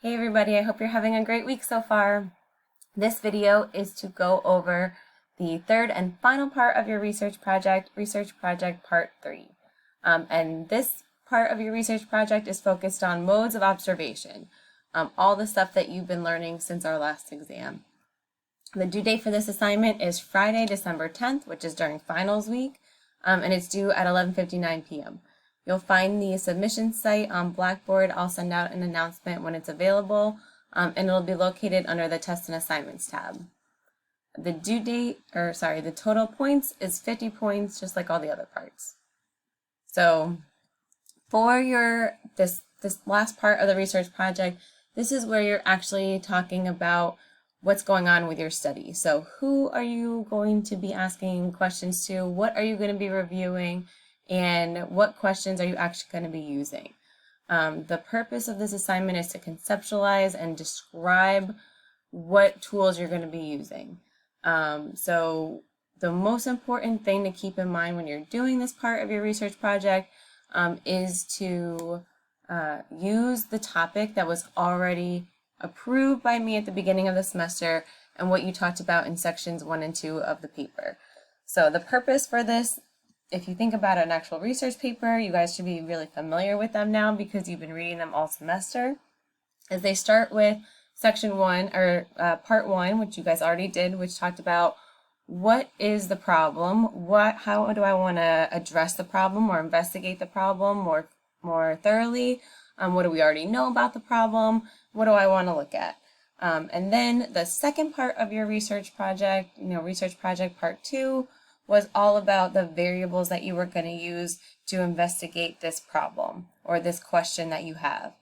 Hey everybody, I hope you're having a great week so far. This video is to go over the third and final part of your research project part 3. And this part of your research project is focused on modes of observation, all the stuff that you've been learning since our last exam. The due date for this assignment is Friday, December 10th, which is during finals week, and it's due at 11:59 p.m. You'll find the submission site on Blackboard. I'll send out an announcement when it's available, and it'll be located under the Tests and Assignments tab. The the total points is 50 points, just like all the other parts. So for this last part of the research project, this is where you're actually talking about what's going on with your study. So who are you going to be asking questions to? What are you going to be reviewing? And what questions are you actually going to be using? The purpose of this assignment is to conceptualize and describe what tools you're going to be using. So the most important thing to keep in mind when you're doing this part of your research project is to use the topic that was already approved by me at the beginning of the semester and what you talked about in sections 1 and 2 of the paper. So the purpose for this, if you think about an actual research paper, you guys should be really familiar with them now because you've been reading them all semester, is they start with section 1 or part 1, which you guys already did, which talked about what is the problem, how do I want to address the problem or investigate the problem more thoroughly, what do we already know about the problem, what do I want to look at. And then the second part of your research project, research project part 2, was all about the variables that you were going to use to investigate this problem or this question that you have.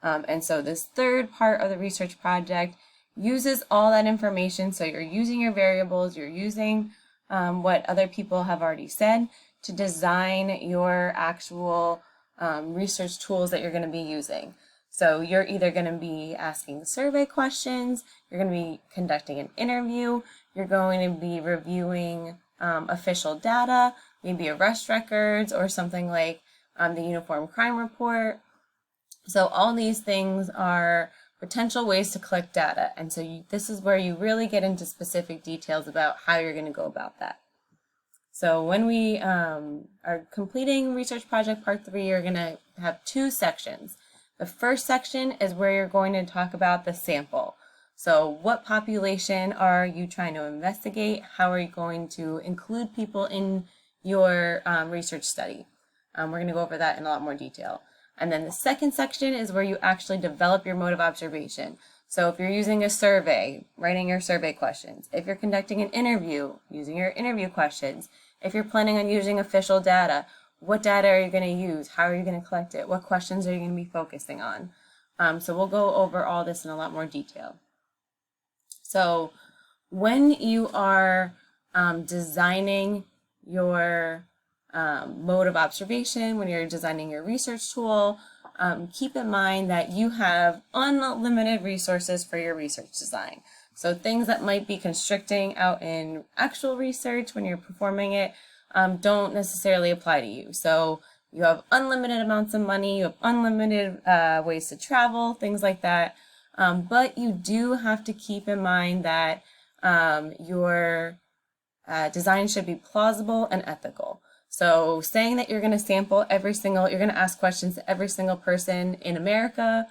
And so this third part of the research project uses all that information. So you're using your variables, you're using what other people have already said to design your actual research tools that you're going to be using. So you're either going to be asking survey questions, you're going to be conducting an interview, you're going to be reviewing official data, maybe arrest records or something like the Uniform Crime Report. So all these things are potential ways to collect data. And so this is where you really get into specific details about how you're going to go about that. So when we are completing research project part 3, you're going to have 2 sections. The first section is where you're going to talk about the sample. So what population are you trying to investigate? How are you going to include people in your research study? We're going to go over that in a lot more detail. And then the second section is where you actually develop your mode of observation. So if you're using a survey, writing your survey questions. If you're conducting an interview, using your interview questions. If you're planning on using official data, what data are you going to use? How are you going to collect it? What questions are you going to be focusing on? So we'll go over all this in a lot more detail. So when you are designing your mode of observation, when you're designing your research tool, keep in mind that you have unlimited resources for your research design. So things that might be constricting out in actual research when you're performing it don't necessarily apply to you. So you have unlimited amounts of money, you have unlimited ways to travel, things like that. But you do have to keep in mind that your design should be plausible and ethical. So saying that you're going to you're going to ask questions to every single person in America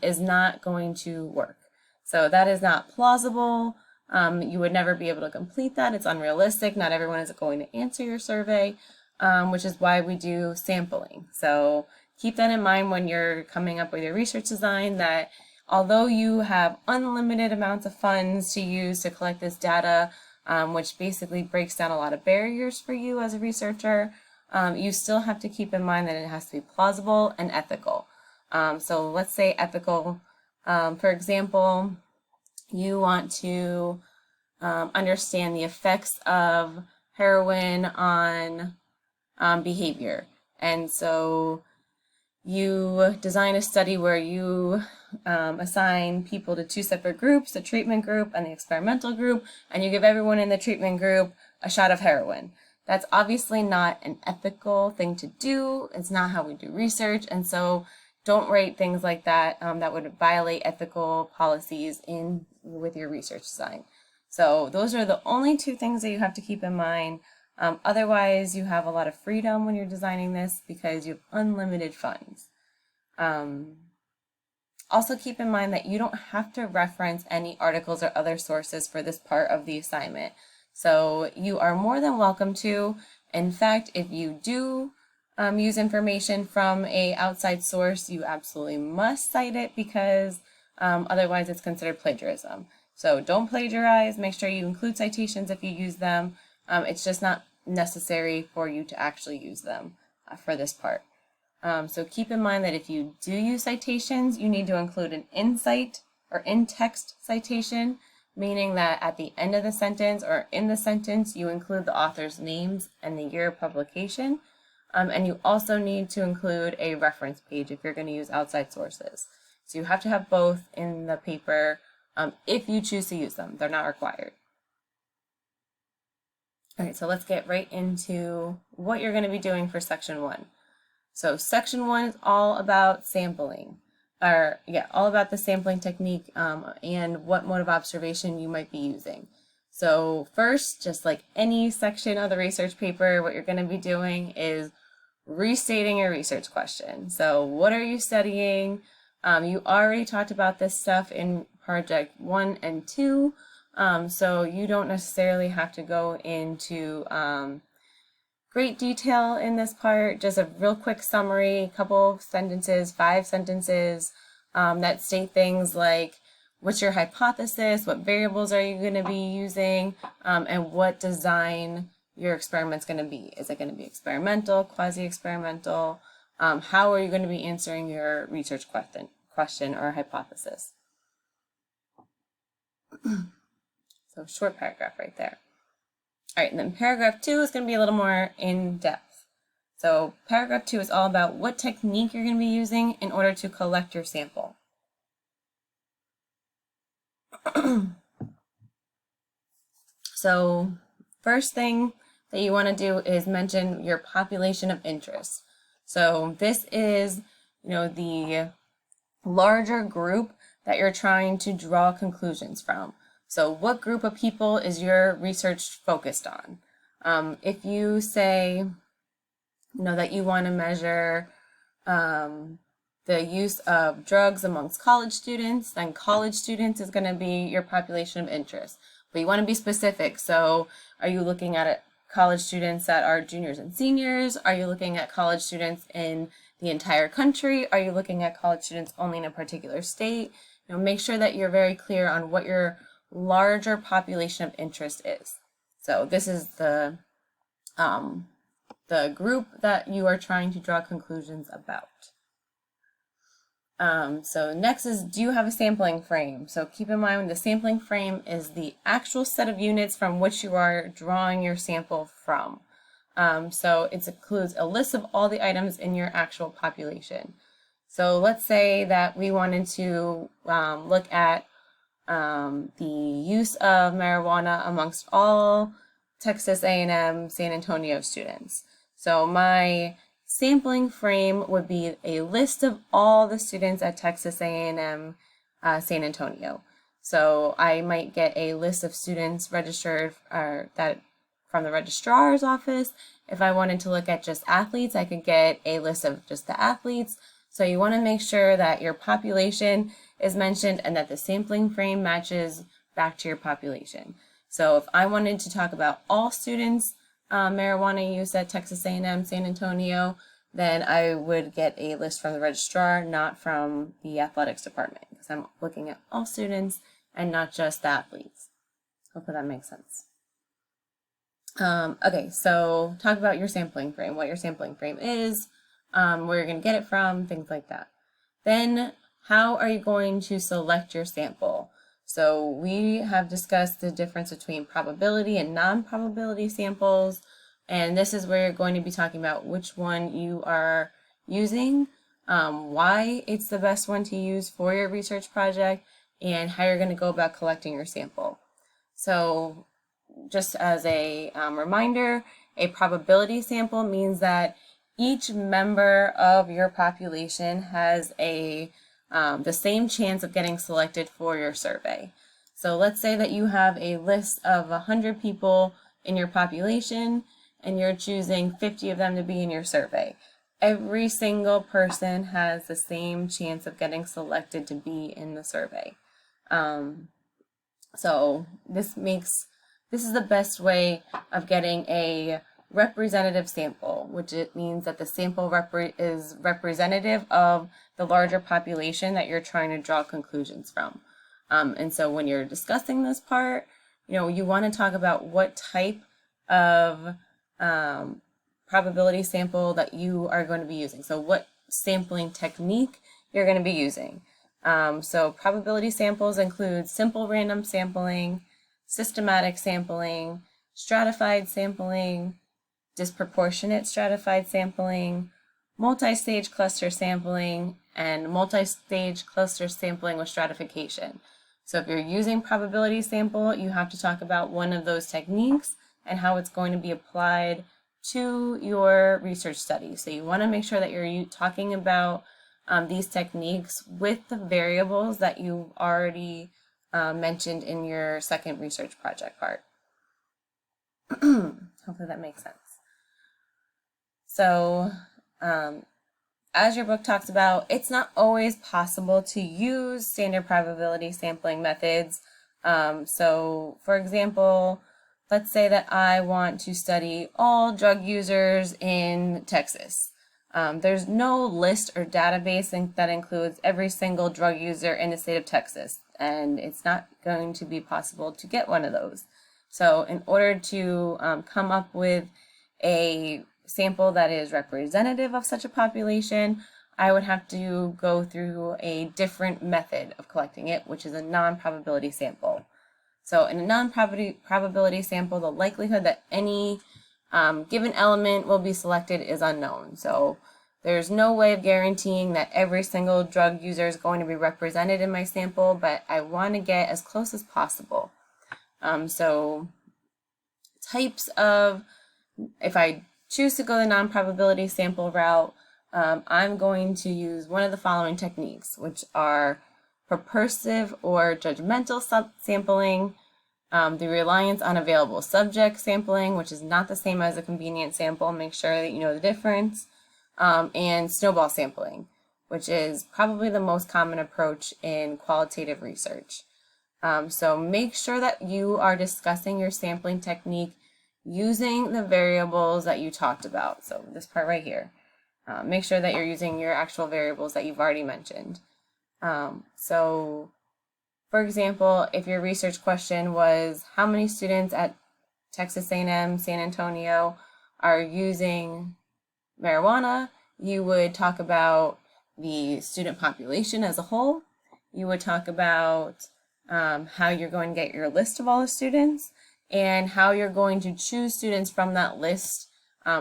is not going to work. So that is not plausible. You would never be able to complete that. It's unrealistic. Not everyone is going to answer your survey, which is why we do sampling. So keep that in mind when you're coming up with your research design, that although you have unlimited amounts of funds to use to collect this data, which basically breaks down a lot of barriers for you as a researcher, you still have to keep in mind that it has to be plausible and ethical. So let's say ethical. For example, you want to understand the effects of heroin on behavior. And so you design a study where you assign people to 2 separate groups, the treatment group and the experimental group, and you give everyone in the treatment group a shot of heroin. That's obviously not an ethical thing to do. It's not how we do research. And so don't write things like that that would violate ethical policies with your research design. So those are the only two things that you have to keep in mind. Otherwise, you have a lot of freedom when you're designing this because you have unlimited funds. Also keep in mind that you don't have to reference any articles or other sources for this part of the assignment. So you are more than welcome to. In fact, if you do use information from an outside source, you absolutely must cite it because otherwise it's considered plagiarism. So don't plagiarize, make sure you include citations if you use them. It's just not necessary for you to actually use them for this part. So keep in mind that if you do use citations, you need to include an in-cite or in-text citation, meaning that at the end of the sentence or in the sentence, you include the author's names and the year of publication. And you also need to include a reference page if you're going to use outside sources. So you have to have both in the paper if you choose to use them. They're not required. All right, so let's get right into what you're going to be doing for section 1. So section 1 is all about sampling, all about the sampling technique and what mode of observation you might be using. So first, just like any section of the research paper, what you're going to be doing is restating your research question. So what are you studying? You already talked about this stuff in project 1 and 2, so you don't necessarily have to go into great detail in this part. Just a real quick summary, a couple sentences, 5 sentences that state things like what's your hypothesis, what variables are you going to be using, and what design your experiment's going to be. Is it going to be experimental, quasi-experimental? How are you going to be answering your research question or hypothesis? So short paragraph right there. All right, and then paragraph 2 is going to be a little more in depth. So paragraph 2 is all about what technique you're going to be using in order to collect your sample. So first thing that you want to do is mention your population of interest. So this is, the larger group that you're trying to draw conclusions from. So what group of people is your research focused on? If you say, that you want to measure the use of drugs amongst college students, then college students is going to be your population of interest. But you want to be specific. So are you looking at college students that are juniors and seniors? Are you looking at college students in the entire country? Are you looking at college students only in a particular state? Make sure that you're very clear on what your larger population of interest is. So this is the group that you are trying to draw conclusions about. So next is, do you have a sampling frame? So keep in mind the sampling frame is the actual set of units from which you are drawing your sample from. So it includes a list of all the items in your actual population. So let's say that we wanted to look at the use of marijuana amongst all Texas A&M San Antonio students. So my sampling frame would be a list of all the students at Texas A&M San Antonio. So I might get a list of students registered that from the registrar's office. If I wanted to look at just athletes, I could get a list of just the athletes. So you want to make sure that your population is mentioned and that the sampling frame matches back to your population. So if I wanted to talk about all students marijuana use at Texas A&M San Antonio, then I would get a list from the registrar, not from the athletics department, because I'm looking at all students and not just the athletes. Hopefully that makes sense. Okay, so talk about your sampling frame, what your sampling frame is, where you're going to get it from, things like that. Then, how are you going to select your sample? So we have discussed the difference between probability and non-probability samples, and this is where you're going to be talking about which one you are using, why it's the best one to use for your research project, and how you're going to go about collecting your sample. So just as a reminder, a probability sample means that each member of your population has the same chance of getting selected for your survey. So let's say that you have a list of 100 people in your population and you're choosing 50 of them to be in your survey. Every single person has the same chance of getting selected to be in the survey. So this is the best way of getting a representative sample, which it means that the sample is representative of the larger population that you're trying to draw conclusions from. And so when you're discussing this part, you want to talk about what type of probability sample that you are going to be using. So what sampling technique you're going to be using. So probability samples include simple random sampling, systematic sampling, stratified sampling, disproportionate stratified sampling, multi-stage cluster sampling, and multi-stage cluster sampling with stratification. So if you're using probability sample, you have to talk about one of those techniques and how it's going to be applied to your research study. So you want to make sure that you're talking about these techniques with the variables that you've already mentioned in your second research project part. Hopefully that makes sense. So as your book talks about, it's not always possible to use standard probability sampling methods. So for example, let's say that I want to study all drug users in Texas. There's no list or database that includes every single drug user in the state of Texas, and it's not going to be possible to get one of those. So in order to come up with a sample that is representative of such a population, I would have to go through a different method of collecting it, which is a non-probability sample. So in a non-probability sample, the likelihood that any given element will be selected is unknown. So there's no way of guaranteeing that every single drug user is going to be represented in my sample, but I want to get as close as possible. So types of, if I choose to go the non-probability sample route, I'm going to use one of the following techniques, which are purposive or judgmental sampling, the reliance on available subject sampling, which is not the same as a convenient sample, make sure that you know the difference, and snowball sampling, which is probably the most common approach in qualitative research. So make sure that you are discussing your sampling technique using the variables that you talked about. So this part right here. Make sure that you're using your actual variables that you've already mentioned. So for example, if your research question was how many students at Texas A&M San Antonio are using marijuana, you would talk about the student population as a whole. You would talk about how you're going to get your list of all the students and how you're going to choose students from that list,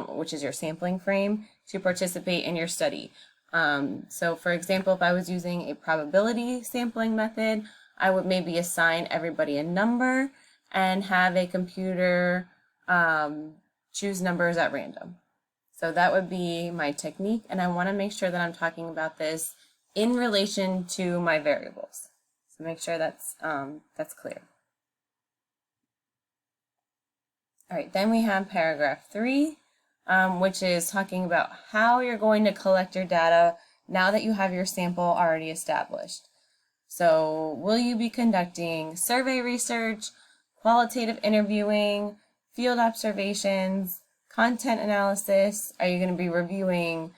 which is your sampling frame, to participate in your study. So for example, if I was using a probability sampling method, I would maybe assign everybody a number and have a computer choose numbers at random. So that would be my technique, and I want to make sure that I'm talking about this in relation to my variables. So make sure that's clear. All right, then we have paragraph 3, which is talking about how you're going to collect your data now that you have your sample already established. So will you be conducting survey research, qualitative interviewing, field observations, content analysis? Are you going to be reviewing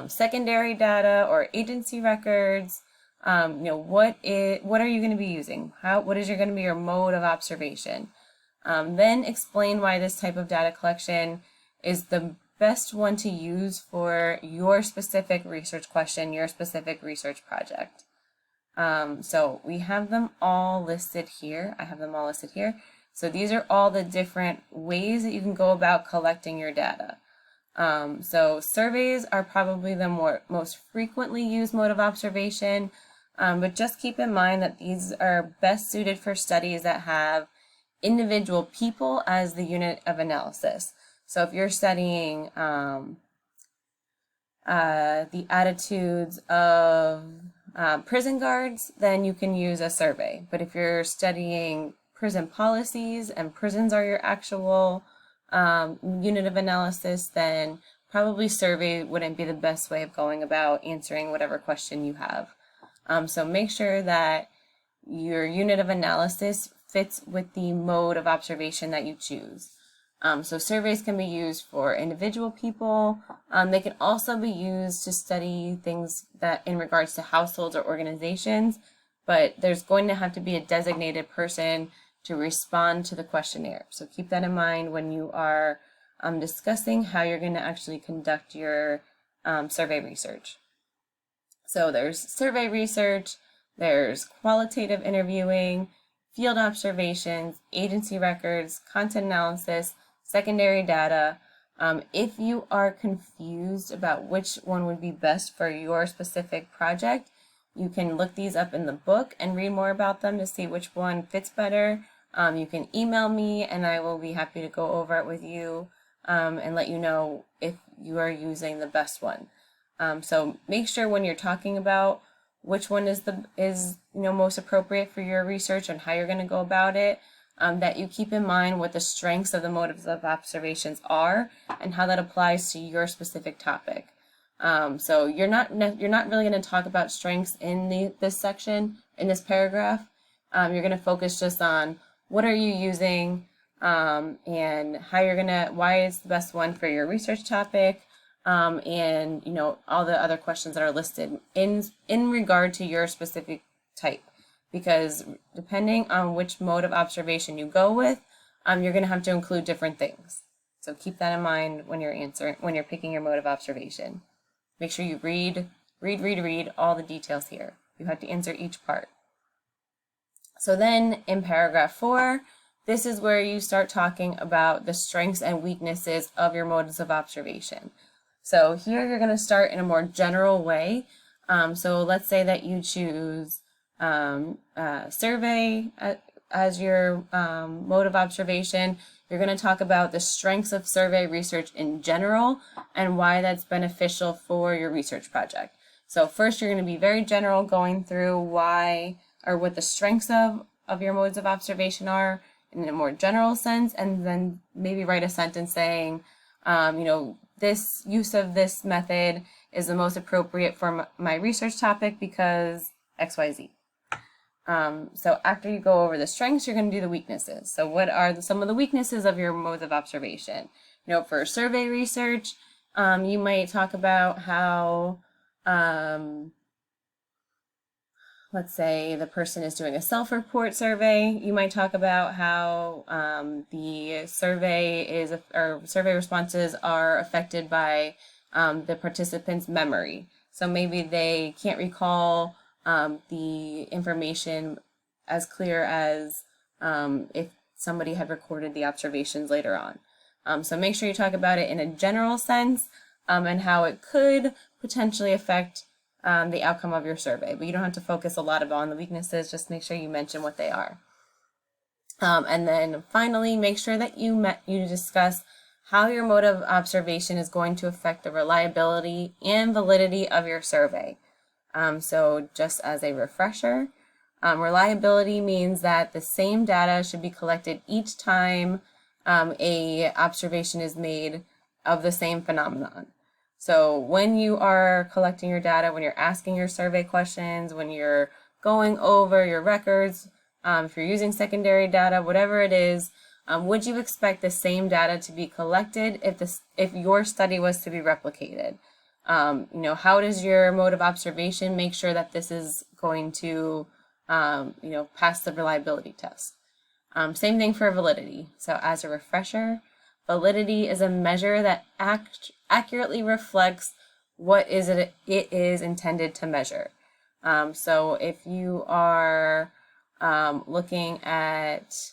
secondary data or agency records? What are you going to be using? What is going to be your mode of observation? Then explain why this type of data collection is the best one to use for your specific research question, your specific research project. So we have them all listed here. I have them all listed here. So these are all the different ways that you can go about collecting your data. So surveys are probably the most frequently used mode of observation, but just keep in mind that these are best suited for studies that have individual people as the unit of analysis. So if you're studying the attitudes of prison guards, then you can use a survey. But if you're studying prison policies and prisons are your actual unit of analysis, then probably survey wouldn't be the best way of going about answering whatever question you have. So make sure that your unit of analysis fits with the mode of observation that you choose. So surveys can be used for individual people. They can also be used to study things that in regards to households or organizations, but there's going to have to be a designated person to respond to the questionnaire. So keep that in mind when you are discussing how you're going to actually conduct your survey research. So there's survey research, there's qualitative interviewing, field observations, agency records, content analysis, secondary data. If you are confused about which one would be best for your specific project, you can look these up in the book and read more about them to see which one fits better. You can email me and I will be happy to go over it with you and let you know if you are using the best one. So make sure when you're talking about which one is most appropriate for your research and how you're going to go about it, that you keep in mind what the strengths of the motives of observations are and how that applies to your specific topic. So you're not really going to talk about strengths in this section, in this paragraph. You're going to focus just on what are you using and why is the best one for your research topic, and all the other questions that are listed in regard to your specific type. Because depending on which mode of observation you go with, you're going to have to include different things. So keep that in mind when you're picking your mode of observation. Make sure you read all the details here. You have to answer each part. So then in paragraph 4, this is where you start talking about the strengths and weaknesses of your modes of observation. So here you're going to start in a more general way. So let's say that you choose survey as your mode of observation. You're going to talk about the strengths of survey research in general and why that's beneficial for your research project. So first you're going to be very general, going through why or what the strengths of your modes of observation are in a more general sense, and then maybe write a sentence saying, this use of this method is the most appropriate for my research topic because XYZ. So after you go over the strengths, you're going to do the weaknesses. So what are some of the weaknesses of your modes of observation? For survey research, you might talk about how, let's say the person is doing a self-report survey. You might talk about how the survey survey responses are affected by the participant's memory. So maybe they can't recall the information as clear as if somebody had recorded the observations later on. So make sure you talk about it in a general sense and how it could potentially affect the outcome of your survey. But you don't have to focus a lot on the weaknesses, just make sure you mention what they are. And then finally, make sure that you discuss how your mode of observation is going to affect the reliability and validity of your survey. So just as a refresher, reliability means that the same data should be collected each time a observation is made of the same phenomenon. So when you are collecting your data, when you're asking your survey questions, when you're going over your records, if you're using secondary data, whatever it is, would you expect the same data to be collected if your study was to be replicated? How does your mode of observation make sure that this is going to, pass the reliability test? Same thing for validity. So as a refresher, validity is a measure that accurately reflects what it is intended to measure. So if you are looking at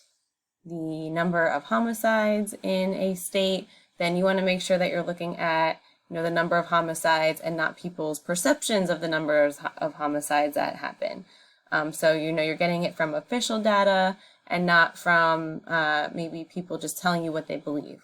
the number of homicides in a state, then you want to make sure that you're looking at the number of homicides and not people's perceptions of the numbers of homicides that happen. So you're getting it from official data and not from maybe people just telling you what they believe.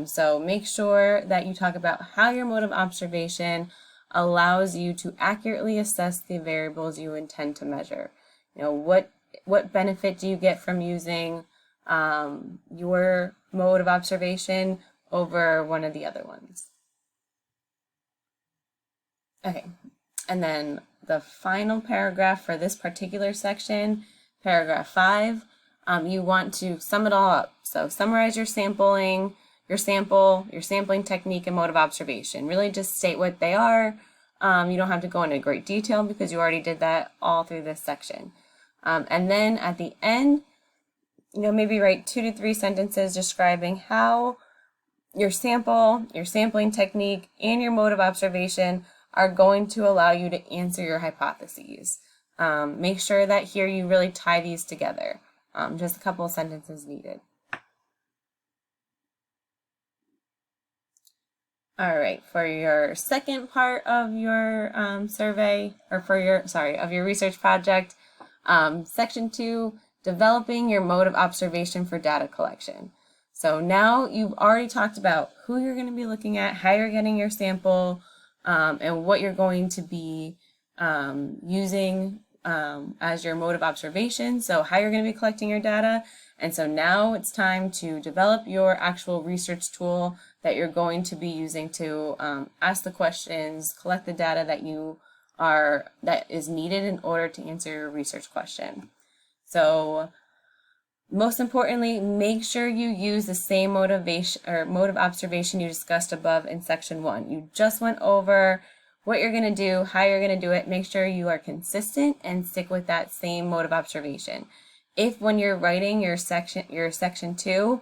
So make sure that you talk about how your mode of observation allows you to accurately assess the variables you intend to measure. What benefit do you get from using your mode of observation over one of the other ones? Okay, and then the final paragraph for this particular section, paragraph 5, you want to sum it all up. So summarize your sampling, your sampling technique, and mode of observation. Really just state what they are. You don't have to go into great detail because you already did that all through this section. And then at the end, maybe write 2 to 3 sentences describing how your sampling technique, and your mode of observation are going to allow you to answer your hypotheses. Make sure that here you really tie these together. Just a couple of sentences needed. All right, for your second part of your survey, or of your research project, section 2, developing your mode of observation for data collection. So now you've already talked about who you're going to be looking at, how you're getting your sample, and what you're going to be using as your mode of observation, so how you're going to be collecting your data. And so now it's time to develop your actual research tool that you're going to be using to ask the questions, collect the data that is needed in order to answer your research question. So most importantly, make sure you use the same mode of observation you discussed above in section 1. You just went over what you're going to do, how you're going to do it. Make sure you are consistent and stick with that same mode of observation. If when you're writing your section 2,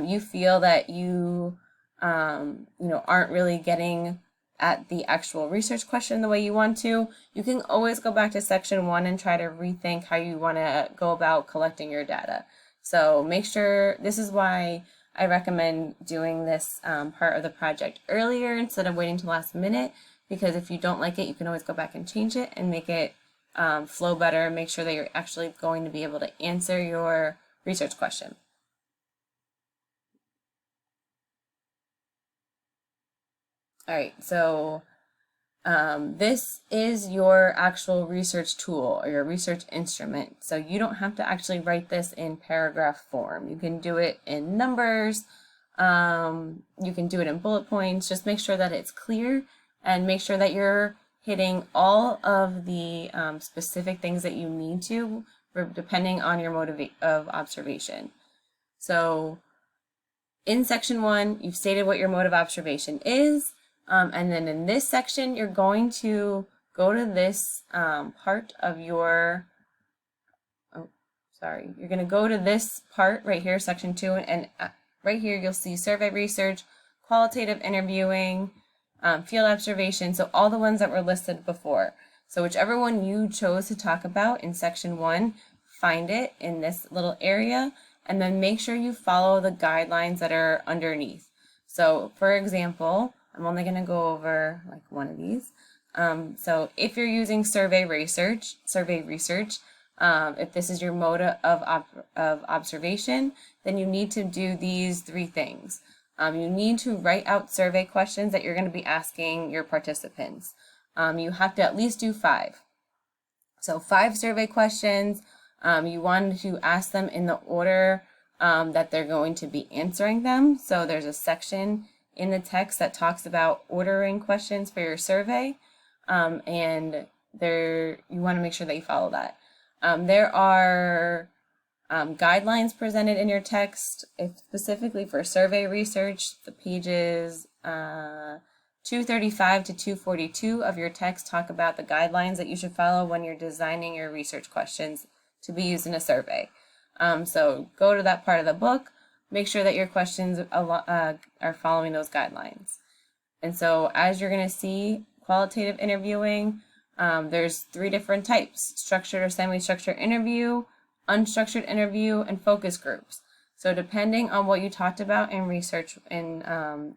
you feel that you aren't really getting at the actual research question the way you want to, you can always go back to section 1 and try to rethink how you want to go about collecting your data. So make sure, this is why I recommend doing this part of the project earlier instead of waiting till last minute, because if you don't like it, you can always go back and change it and make it flow better, make sure that you're actually going to be able to answer your research question. All right, so this is your actual research tool or your research instrument. So you don't have to actually write this in paragraph form. You can do it in numbers. You can do it in bullet points. Just make sure that it's clear and make sure that you're hitting all of the specific things that you need to, depending on your mode of observation. So in section 1, you've stated what your mode of observation is. And then in this section, you're going to go to this part of your, you're going to go to this part right here, section 2, and right here you'll see survey research, qualitative interviewing, field observation, so all the ones that were listed before. So whichever one you chose to talk about in section 1, find it in this little area, and then make sure you follow the guidelines that are underneath. So for example, I'm only going to go over like one of these. So if you're using survey research, if this is your mode of observation, then you need to do these 3 things. You need to write out survey questions that you're going to be asking your participants. You have to at least do 5. So 5 survey questions. You want to ask them in the order that they're going to be answering them. So there's a section in the text that talks about ordering questions for your survey, and you want to make sure that you follow that. There are guidelines presented in your text, specifically for survey research. The pages 235 to 242 of your text talk about the guidelines that you should follow when you're designing your research questions to be used in a survey. So go to that part of the book. Make sure that your questions are following those guidelines. And so as you're going to see, qualitative interviewing, there's 3 different types: structured or semi-structured interview, unstructured interview, and focus groups. So depending on what you talked about in research in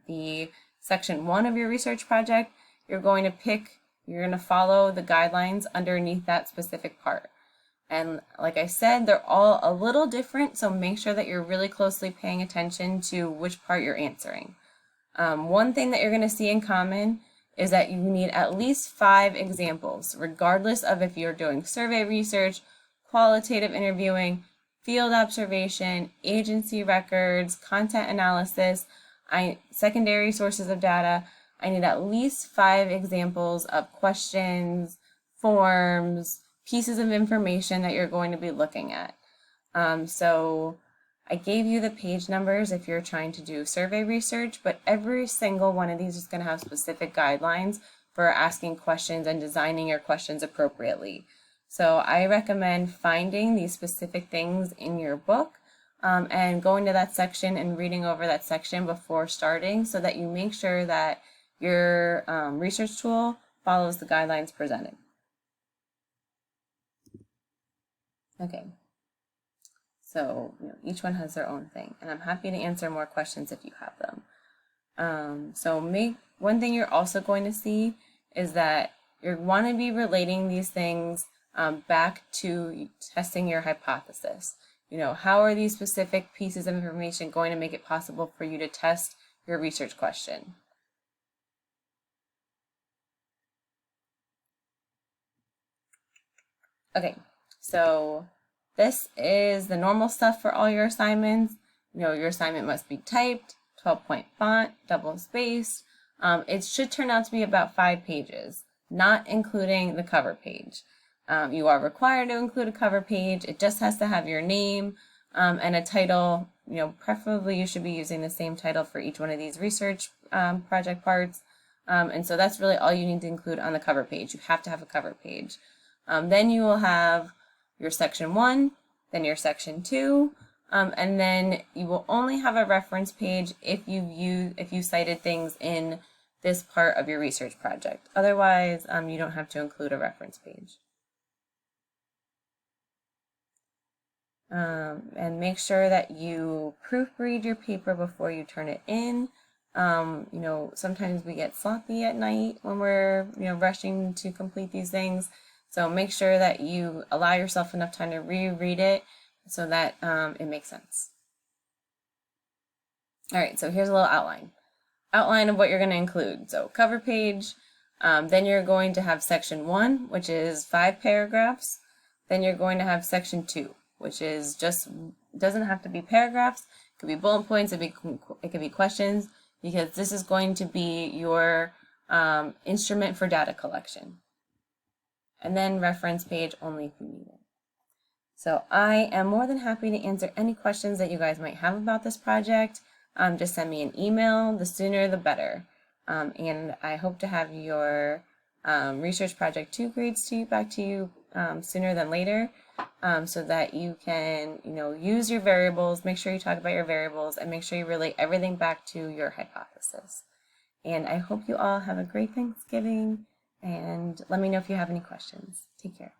the section 1 of your research project, you're going to follow the guidelines underneath that specific part. And like I said, they're all a little different, so make sure that you're really closely paying attention to which part you're answering. One thing that you're going to see in common is that you need at least 5 examples, regardless of if you're doing survey research, qualitative interviewing, field observation, agency records, content analysis, secondary sources of data. I need at least 5 examples of questions, forms, pieces of information that you're going to be looking at. So I gave you the page numbers if you're trying to do survey research, but every single one of these is going to have specific guidelines for asking questions and designing your questions appropriately. So I recommend finding these specific things in your book and going to that section and reading over that section before starting so that you make sure that your research tool follows the guidelines presented. Okay. So each one has their own thing, and I'm happy to answer more questions if you have them. One thing you're also going to see is that you want to be relating these things back to testing your hypothesis. How are these specific pieces of information going to make it possible for you to test your research question? Okay, so this is the normal stuff for all your assignments. Your assignment must be typed, 12-point font, double-spaced. It should turn out to be about 5 pages, not including the cover page. You are required to include a cover page. It just has to have your name and a title. Preferably you should be using the same title for each one of these research project parts. And so that's really all you need to include on the cover page. You have to have a cover page. Then you will have your section 1, then your section 2, and then you will only have a reference page if you cited things in this part of your research project. Otherwise, you don't have to include a reference page. And make sure that you proofread your paper before you turn it in. Sometimes we get sloppy at night when we're rushing to complete these things. So make sure that you allow yourself enough time to reread it so that it makes sense. All right, so here's a little outline of what you're going to include. So cover page, then you're going to have section 1, which is 5 paragraphs. Then you're going to have section 2, which is doesn't have to be paragraphs. It could be bullet points, it could be questions, because this is going to be your instrument for data collection. And then reference page only if you need it. So I am more than happy to answer any questions that you guys might have about this project. Just send me an email, the sooner the better. And I hope to have your research project 2 grades back to you sooner than later, so that you can use your variables, make sure you talk about your variables, and make sure you relate everything back to your hypothesis. And I hope you all have a great Thanksgiving. And let me know if you have any questions. Take care.